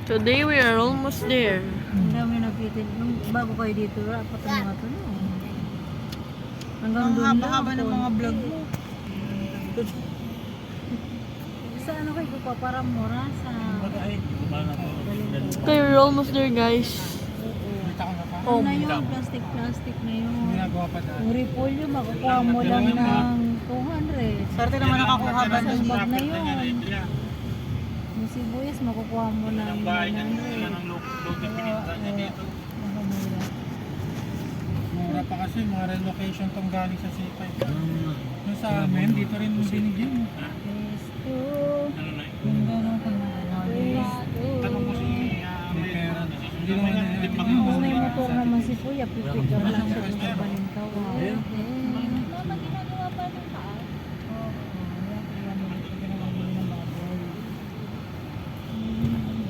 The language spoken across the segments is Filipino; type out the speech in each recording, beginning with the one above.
Today we are almost there. Ang dami nakitin. Nung bago kayo dito, dapat ang mga to, no? Hanggang doon lang. Haba-haba ng mga vlog mo. Sa ano kayo paparamura sa... Okay, we're almost there, guys. Ano na yun? Plastic na yun. Ginagawa pa dahil. Yung repolyo, makukuha mo lang ng 200. Swerte naman nakakuha ba Sa ng bag na yun. Yung sibuyas, makukuha mo ng 900. Mura pa kasi, mga relocation tong galing sa Sipay. Yung sa amin, dito rin binigyan. Pesto. Yung gano'n kung Tanong mo si... may pera. Hindi naman Kung may motor naman si Kuya, pipick up lang siya sa Balintawa. Mama, ginagawa pa ng taas? Oo, yan. Kaya ginagawa ng mga gold.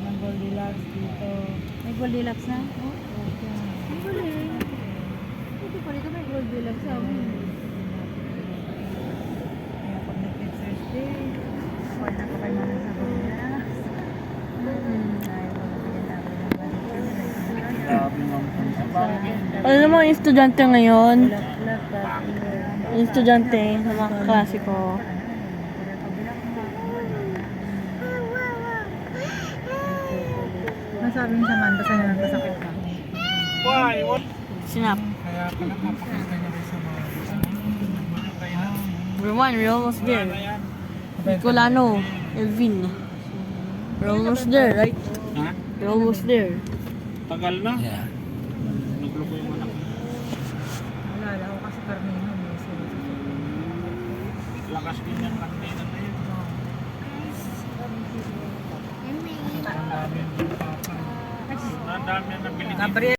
Ang Goldilocks dito. May Goldilocks na? Oo. Okay. Ang galing. Dito pa rito may Goldilocks. Kaya pag nag-Teachers Day, wala pa kayo naman sa Goldilocks. Ay, magbigyan namin ng Ano naman yung estudyante ngayon? Bulaklak. Yung estudyante na mga kaklase ko. Masabi mo sa Manda, sa'yo nagkasakit ka? Sinap. Kaya pala mapakita niya rin sa mga We're almost there. Nicolano, Elvin. We're almost there, right? Ha? We're almost there. Tagal na? Yeah. Nagloko yung anak ko. Wala ako kasi karnino. Lakas din yung kantina na yun. ang dami yung papa. Ang dami na nabili.